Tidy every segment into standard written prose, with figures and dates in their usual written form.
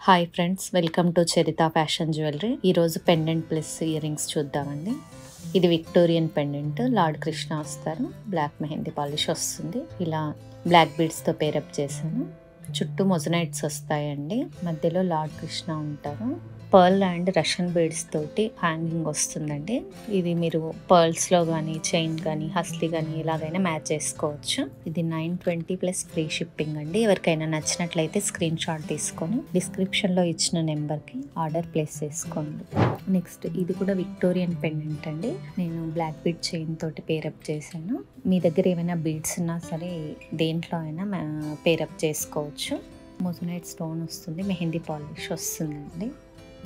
Hi friends, welcome to Charitha fashion jewellery. ఈరోజు pendant plus earrings చూద్దామండి. ఇది Victorian pendant, lord Krishna వస్తారు, black mehndi polish వస్తుంది. ఇలా బ్లాక్ బీడ్స్తో పేరప్ చేశాను. చుట్టూ మొజనైట్స్ వస్తాయండి, మధ్యలో లార్డ్ కృష్ణ ఉంటారు. పర్ల్ అండ్ రష్యన్ బీడ్స్ తోటి హ్యాంగింగ్ వస్తుందండి. ఇది మీరు పర్ల్స్లో కానీ, చైన్ కానీ, హస్లీ కానీ ఎలాగైనా మ్యాచ్ చేసుకోవచ్చు. ఇది 920 ప్లస్ ఫ్రీ షిప్పింగ్ అండి. ఎవరికైనా నచ్చినట్లయితే స్క్రీన్ షాట్ తీసుకొని డిస్క్రిప్షన్లో ఇచ్చిన నెంబర్కి ఆర్డర్ ప్లేస్ చేసుకోండి. నెక్స్ట్ ఇది కూడా విక్టోరియన్ పెండెంట్ అండి. నేను బ్లాక్ బీడ్ చైన్ తోటి పేరప్ చేశాను. మీ దగ్గర ఏమైనా బీడ్స్ ఉన్నా సరే దేంట్లో అయినా పేరప్ చేసుకోవచ్చు. మొజనైట్ స్టోన్ వస్తుంది, మెహందీ పాలిష్ వస్తుందండి.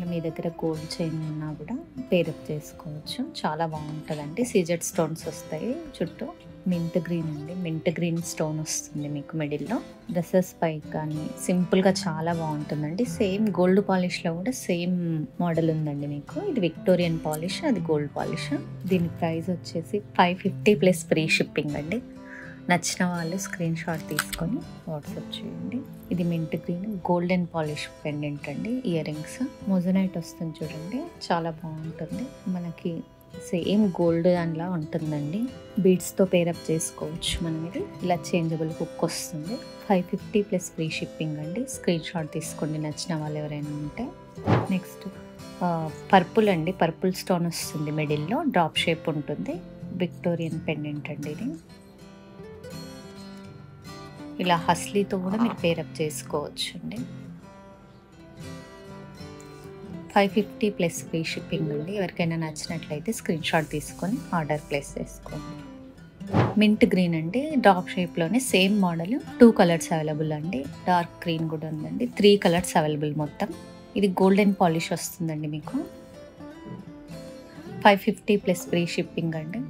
మీ దగ్గర గోల్డ్ చైన్ ఉన్నా కూడా పేరప్ చేసుకోవచ్చు. చాలా బాగుంటుందండి. సీజెడ్ స్టోన్స్ వస్తాయి చుట్టూ. మింట్ గ్రీన్ అండి, మింట్ గ్రీన్ స్టోన్ వస్తుంది మీకు మిడిల్లో. డ్రెస్సెస్ పై కానీ సింపుల్గా చాలా బాగుంటుందండి. సేమ్ గోల్డ్ పాలిష్లో కూడా సేమ్ మోడల్ ఉందండి మీకు. ఇది విక్టోరియన్ పాలిష్, అది గోల్డ్ పాలిష్. దీని ప్రైస్ వచ్చేసి 550 ప్లస్ ఫ్రీ షిప్పింగ్ అండి. నచ్చిన వాళ్ళు స్క్రీన్ షాట్ తీసుకొని వాట్సాప్ చేయండి. ఇది mint green golden polish pendant అండి. ఇయర్ రింగ్స్ మొజనైట్ వస్తుంది చూడండి, చాలా బాగుంటుంది. మనకి సేమ్ గోల్డ్ దానిలా ఉంటుందండి. బీడ్స్తో పేరప్ చేసుకోవచ్చు మనం. ఇది ఇలా చేంజబుల్ హుక్ వస్తుంది. 550 ప్లస్ ఫ్రీ షిప్పింగ్ అండి. స్క్రీన్ షాట్ తీసుకోండి నచ్చిన వాళ్ళు ఎవరైనా ఉంటే. నెక్స్ట్ పర్పుల్ అండి, పర్పుల్ స్టోన్ వస్తుంది మిడిల్లో, డ్రాప్ షేప్ ఉంటుంది. విక్టోరియన్ పెండెంట్ అండి ఇది. ఇలా హస్లీతో కూడా మీరు పేరప్ చేసుకోవచ్చు అండి. 550 ప్లస్ ఫ్రీ షిప్పింగ్ అండి. ఎవరికైనా నచ్చినట్లయితే స్క్రీన్ షాట్ తీసుకొని ఆర్డర్ ప్లేస్ చేసుకోండి. మింట్ గ్రీన్ అండి, డ్రాప్ షేప్లోనే సేమ్ మోడల్. 2 కలర్స్ అవైలబుల్ అండి. డార్క్ గ్రీన్ కూడా ఉందండి. 3 కలర్స్ అవైలబుల్ మొత్తం. ఇది గోల్డెన్ పాలిష్ వస్తుందండి మీకు. 550 ప్లస్ ఫ్రీ షిప్పింగ్ అండి.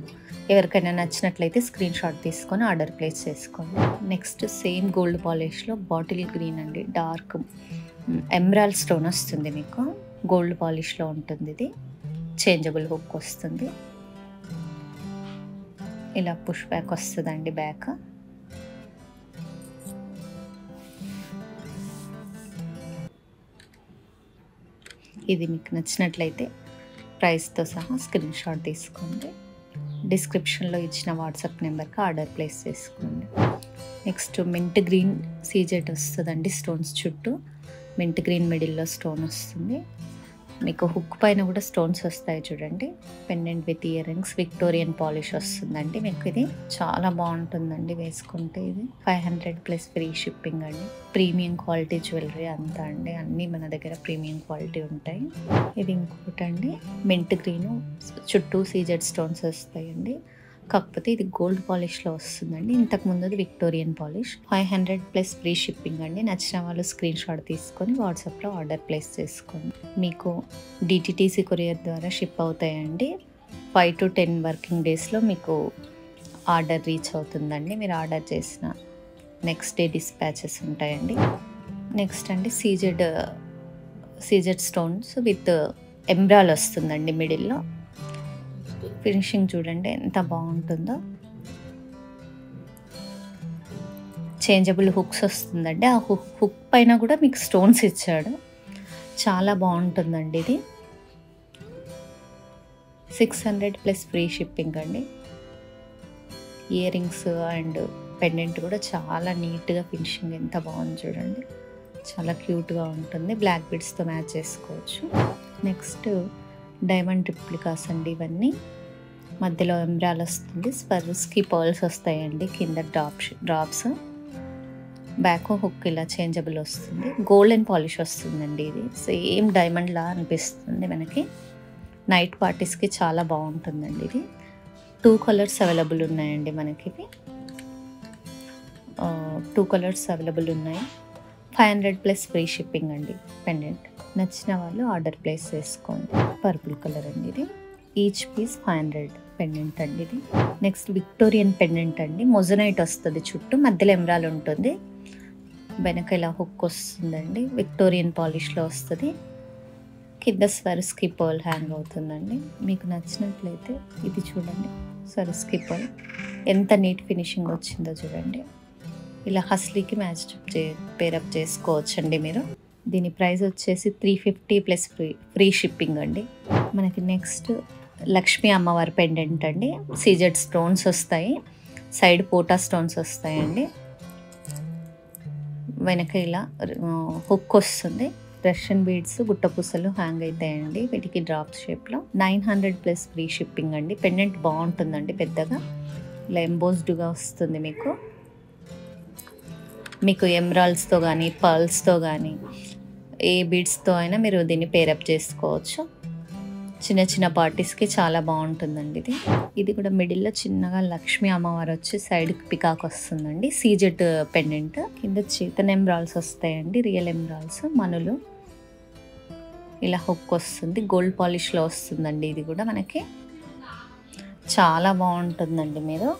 ఎవరికైనా నచ్చినట్లయితే స్క్రీన్ షాట్ తీసుకొని ఆర్డర్ ప్లేస్ చేసుకోండి. నెక్స్ట్ సేమ్ గోల్డ్ పాలిష్లో బాటిల్ గ్రీన్ అండి, డార్క్ ఎమరాల్డ్ స్టోన్ వస్తుంది మీకు. గోల్డ్ పాలిష్లో ఉంటుంది ఇది. చేంజబుల్ హుక్ వస్తుంది. ఇలా పుష్ బ్యాక్ వస్తుందండి బ్యాక్. ఇది మీకు నచ్చినట్లయితే ప్రైస్తో సహా స్క్రీన్ షాట్ తీసుకోండి. డిస్క్రిప్షన్లో ఇచ్చిన వాట్సాప్ నెంబర్కి ఆర్డర్ ప్లేస్ చేసుకోండి. నెక్స్ట్ మింట్ గ్రీన్ సీజెట్ వస్తుందండి. స్టోన్స్ చుట్టూ మింట్ గ్రీన్ మిడిల్లో స్టోన్ వస్తుంది మీకు. హుక్ పైన కూడా స్టోన్స్ వస్తాయి చూడండి. Pendant with ear rings, Victorian polish వస్తుందండి మీకు. ఇది చాలా బాగుంటుందండి వేసుకుంటే. ఇది 500 ప్లస్ ఫ్రీ షిప్పింగ్ అండి. ప్రీమియం క్వాలిటీ జ్యువెలరీ అంతా అండి. అన్నీ మన దగ్గర ప్రీమియం క్వాలిటీ ఉంటాయి. ఇది ఇంకొకటి అండి, మింట్ గ్రీన్ చుట్టూ సీజెడ్ స్టోన్స్ వస్తాయండి. కాకపోతే ఇది గోల్డ్ పాలిష్లో వస్తుందండి. ఇంతకు ముందు Victorian polish. 500 plus free shipping అండి. నచ్చిన వాళ్ళు స్క్రీన్ షాట్ తీసుకొని వాట్సాప్లో ఆర్డర్ ప్లేస్ చేసుకోండి. మీకు డిటిటీసీ కొరియర్ ద్వారా షిప్ అవుతాయండి. 5 to 10 వర్కింగ్ డేస్లో మీకు ఆర్డర్ రీచ్ అవుతుందండి. మీరు ఆర్డర్ చేసిన నెక్స్ట్ డే డిస్పాచెస్ ఉంటాయండి. నెక్స్ట్ అండి సీజెడ్ స్టోన్స్ విత్ ఎంబ్రాల్ వస్తుందండి మిడిల్లో. ఫినిషింగ్ చూడండి ఎంత బాగుంటుందో. చేంజబుల్ హుక్స్ వస్తుందండి. ఆ హుక్ పైన కూడా మీకు స్టోన్స్ ఇచ్చాడు. చాలా బాగుంటుందండి ఇది. 600 ప్లస్ ఫ్రీ షిప్పింగ్ అండి. ఇయర్ రింగ్స్ అండ్ పెండెంట్ కూడా చాలా నీట్గా ఫినిషింగ్ ఎంత బాగుంది చూడండి. చాలా క్యూట్గా ఉంటుంది. బ్లాక్ బీడ్స్తో మ్యాచ్ చేసుకోవచ్చు. నెక్స్ట్ డైమండ్ రిప్లికాస్ అండి ఇవన్నీ. మధ్యలో ఎంబ్రాల్ వస్తుంది. స్పర్స్కి పర్ల్స్ వస్తాయండి కింద డ్రాప్స్. బ్యాక్ హుక్ ఇలా చేంజబుల్ వస్తుంది. గోల్డెన్ పాలిష్ వస్తుందండి. ఇది సేమ్ డైమండ్ లా అనిపిస్తుంది మనకి. నైట్ పార్టీస్కి చాలా బాగుంటుందండి ఇది. 2 కలర్స్ అవైలబుల్ ఉన్నాయండి మనకి. ఇవి 2 కలర్స్ అవైలబుల్ ఉన్నాయి. 500 ప్లస్ ఫ్రీ షిప్పింగ్ అండి పెండెంట్. నచ్చిన వాళ్ళు ఆర్డర్ ప్లేస్ చేసుకోండి. పర్పుల్ కలర్ అండి ఇది. ఈచ్ పీస్ 500 పెండెంట్ అండి ఇది. నెక్స్ట్ విక్టోరియన్ పెండెంట్ అండి. మొజనైట్ వస్తుంది చుట్టూ, మధ్యలో ఎమరాల్ ఉంటుంది. వెనక ఇలా హుక్ వస్తుందండి. విక్టోరియన్ పాలిష్లో వస్తుంది. కింద స్వరస్కి పర్ల్ హ్యాంగ్ అవుతుందండి. మీకు నచ్చినట్లయితే ఇది చూడండి, స్వరస్కి పర్ల్ ఎంత నీట్ ఫినిషింగ్ వచ్చిందో చూడండి. ఇలా హస్లీకి పేరప్ చేసుకోవచ్చండి మీరు. దీని ప్రైస్ వచ్చేసి 350 ప్లస్ ఫ్రీ షిప్పింగ్ అండి. మనకి నెక్స్ట్ లక్ష్మీ అమ్మవారి పెండెంట్ అండి. సీజెడ్ స్టోన్స్ వస్తాయి, సైడ్ పోటా స్టోన్స్ వస్తాయండి. వెనక ఇలా హుక్ వస్తుంది. రష్యన్ బీడ్స్ గుట్టపూసలు హ్యాంగ్ అవుతాయండి వీటికి డ్రాప్ షేప్లో. 900 ప్లస్ ఫ్రీ షిప్పింగ్ అండి. పెండెంట్ బాగుంటుందండి, పెద్దగా ఇలా ఎంబోస్డ్గా వస్తుంది. మీకు ఎమరాల్డ్స్తో కానీ పర్ల్స్తో కానీ ఏ బీడ్స్తో అయినా మీరు దీన్ని పేరప్ చేసుకోవచ్చు. చిన్న చిన్న పార్టీస్కి చాలా బాగుంటుందండి ఇది కూడా మిడిల్లో చిన్నగా లక్ష్మీ అమ్మవారు వచ్చి సైడ్కి పికాక్ వస్తుందండి. సీజెడ్ పెండెంట్ కింద చేతన్ ఎమరాల్డ్స్ వస్తాయండి, రియల్ ఎమరాల్డ్స్ మనులు. ఇలా హుక్ వస్తుంది, గోల్డ్ పాలిష్లో వస్తుందండి. ఇది కూడా మనకి చాలా బాగుంటుందండి. మీరు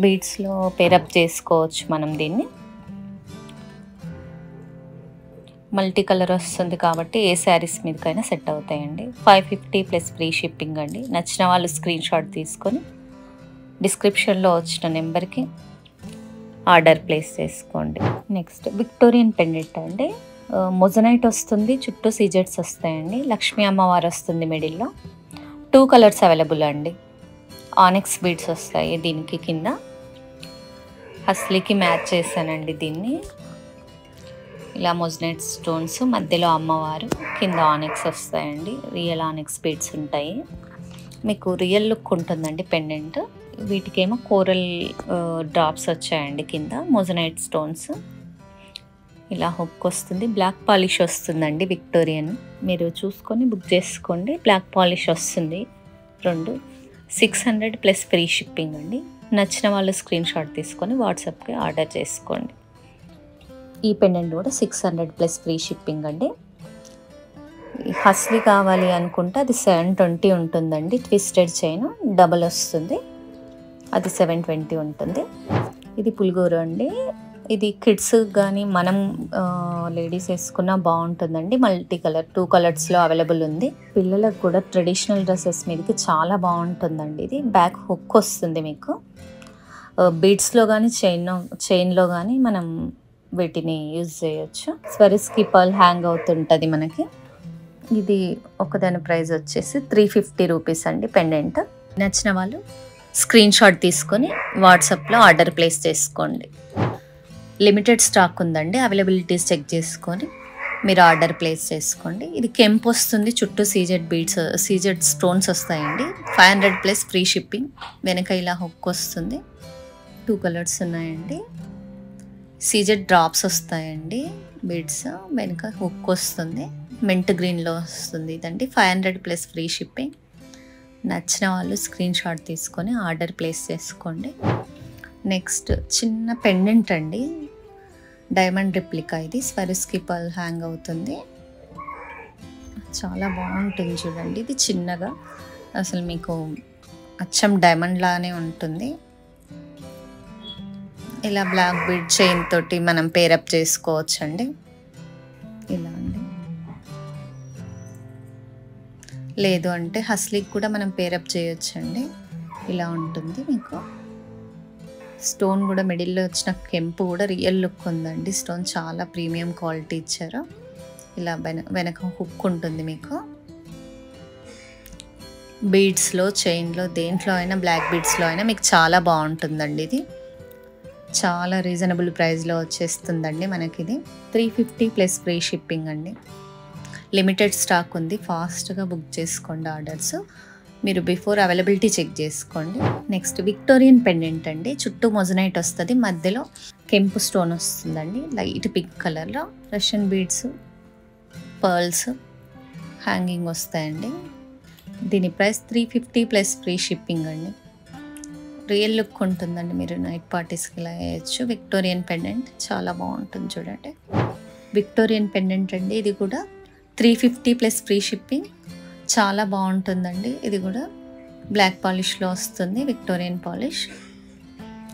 బీడ్స్లో పేరప్ చేసుకోవచ్చు మనం దీన్ని. మల్టీ కలర్ వస్తుంది కాబట్టి ఏ శారీస్ మీదకైనా సెట్ అవుతాయండి. 550 ప్లస్ ఫ్రీ షిప్పింగ్ అండి. నచ్చిన వాళ్ళు స్క్రీన్ షాట్ తీసుకొని డిస్క్రిప్షన్లో వచ్చిన నెంబర్కి ఆర్డర్ ప్లేస్ చేసుకోండి. నెక్స్ట్ విక్టోరియన్ పెండెంట్ అండి. మొజనైట్ వస్తుంది, చుట్టూ సీజెట్స్ వస్తాయండి. లక్ష్మీ అమ్మవారు వస్తుంది మిడిల్లో. 2 కలర్స్ అవైలబుల్ అండి. ఆనెక్స్ బీడ్స్ వస్తాయి దీనికి కింద. హస్లీకి మ్యాచ్ చేశానండి దీన్ని. ఇలా మొజనైట్ స్టోన్స్, మధ్యలో అమ్మవారు, కింద ఆనెక్స్ వస్తాయండి. రియల్ ఆనెక్స్ బీడ్స్ ఉంటాయి. మీకు రియల్ లుక్ ఉంటుందండి పెండెంట్. వీటికేమో కోరల్ డ్రాప్స్ వచ్చాయండి కింద, మొజనైట్ స్టోన్స్. ఇలా హుక్ వస్తుంది, బ్లాక్ పాలిష్ వస్తుందండి. విక్టోరియన్ మీరు చూసుకొని బుక్ చేసుకోండి. బ్లాక్ పాలిష్ వస్తుంది 2. 600 ప్లస్ ఫ్రీ షిప్పింగ్ అండి. నచ్చిన వాళ్ళు స్క్రీన్ షాట్ తీసుకొని వాట్సాప్కి ఆర్డర్ చేసుకోండి. ఈ పెండెంట్ కూడా 600 ప్లస్ ఫ్రీ షిప్పింగ్ అండి. హస్లీ కావాలి అనుకుంటే అది 720 ఉంటుందండి. ట్విస్టెడ్ చైన్ డబల్ వస్తుంది, అది 720 ఉంటుంది. ఇది పులిగోరు అండి. ఇది కిడ్స్ కానీ మనం లేడీస్ వేసుకున్నా బాగుంటుందండి. మల్టీ కలర్ 2 కలర్స్లో అవైలబుల్ ఉంది. పిల్లలకు కూడా ట్రెడిషనల్ డ్రెస్సెస్ మీదకి చాలా బాగుంటుందండి. ఇది బ్యాక్ హుక్ వస్తుంది. మీకు బీడ్స్లో కానీ చైన్లో కానీ మనం వీటిని యూజ్ చేయొచ్చు. స్వరిస్కి పర్ల్ హ్యాంగ్ అవుతుంటుంది మనకి. ఇది ఒకదాని ప్రైస్ వచ్చేసి 350 రూపీస్ అండి పెండెంట్. నచ్చిన వాళ్ళు స్క్రీన్ షాట్ తీసుకొని వాట్సాప్లో ఆర్డర్ ప్లేస్ చేసుకోండి. లిమిటెడ్ స్టాక్ ఉందండి, అవైలబిలిటీస్ చెక్ చేసుకొని మీరు ఆర్డర్ ప్లేస్ చేసుకోండి. ఇది కెంప్ వస్తుంది, చుట్టూ సీజెడ్ స్టోన్స్ వస్తాయండి. 500 ప్లస్ ఫ్రీ షిప్పింగ్. వెనక ఇలా హుక్ వస్తుంది. 2 కలర్స్ ఉన్నాయండి. సీజెడ్ డ్రాప్స్ వస్తాయండి బీడ్స్. వెనుక హుక్ వస్తుంది, మింట్ గ్రీన్లో వస్తుంది ఇదండి. 500 ప్లస్ ఫ్రీ షిప్పింగ్. నచ్చిన వాళ్ళు స్క్రీన్ షాట్ తీసుకొని ఆర్డర్ ప్లేస్ చేసుకోండి. నెక్స్ట్ చిన్న పెండెంట్ అండి, డైమండ్ రిప్లికా. ఇది స్వరిస్కి పర్ల్ హ్యాంగ్ అవుతుంది. చాలా బాగుంటుంది చూడండి. ఇది చిన్నగా అసలు మీకు అచ్చం డైమండ్ లానే ఉంటుంది. ఇలా బ్లాక్ బీడ్ చైన్ తోటి మనం పేరప్ చేసుకోవచ్చు అండి. ఇలా అండి. లేదు అంటే హస్లీకి కూడా మనం పేరప్ చేయొచ్చండి. ఇలా ఉంటుంది. మీకు స్టోన్ కూడా మిడిల్లో వచ్చిన కెంపు కూడా రియల్ లుక్ ఉందండి. స్టోన్ చాలా ప్రీమియం క్వాలిటీ ఇచ్చారు. ఇలా వెనక హుక్ ఉంటుంది. మీకు బీడ్స్లో, చైన్లో, దేంట్లో అయినా, బ్లాక్ బీడ్స్లో అయినా మీకు చాలా బాగుంటుందండి. ఇది చాలా రీజనబుల్ ప్రైస్లో వచ్చేస్తుందండి మనకి. ఇది 350 ప్లస్ ఫ్రీ షిప్పింగ్ అండి. లిమిటెడ్ స్టాక్ ఉంది, ఫాస్ట్గా బుక్ చేసుకోండి ఆర్డర్స్. మీరు బిఫోర్ అవైలబిలిటీ చెక్ చేసుకోండి. నెక్స్ట్ విక్టోరియన్ పెండెంట్ అండి. చుట్టూ మొజనైట్ వస్తుంది, మధ్యలో కెంపు స్టోన్ వస్తుందండి లైట్ పింక్ కలర్లో. రష్యన్ బీడ్స్, పర్ల్స్ హ్యాంగింగ్ వస్తాయండి. దీని ప్రైస్ 350 ప్లస్ ఫ్రీ షిప్పింగ్ అండి. రియల్ లుక్ ఉంటుందండి. మీరు నైట్ పార్టీస్కి ఇలా వేయచ్చు. విక్టోరియన్ పెండెంట్ చాలా బాగుంటుంది చూడండి. విక్టోరియన్ పెండెంట్ అండి. ఇది కూడా 350 ప్లస్ ఫ్రీ షిప్పింగ్. చాలా బాగుంటుందండి. ఇది కూడా బ్లాక్ పాలిష్లో వస్తుంది, విక్టోరియన్ పాలిష్.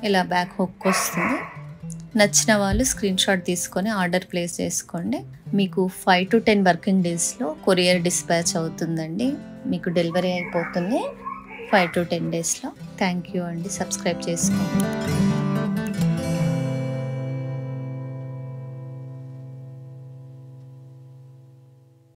ఇలా బ్యాక్ హుక్ వస్తుంది. నచ్చిన వాళ్ళు స్క్రీన్ షాట్ తీసుకొని ఆర్డర్ ప్లేస్ చేసుకోండి. మీకు 5 to 10 వర్కింగ్ డేస్లో కొరియర్ డిస్పాచ్ అవుతుందండి. మీకు డెలివరీ అయిపోతుంది 5 to 10 డేస్లో. థ్యాంక్ యూ అండి. సబ్స్క్రైబ్ చేసుకోండి.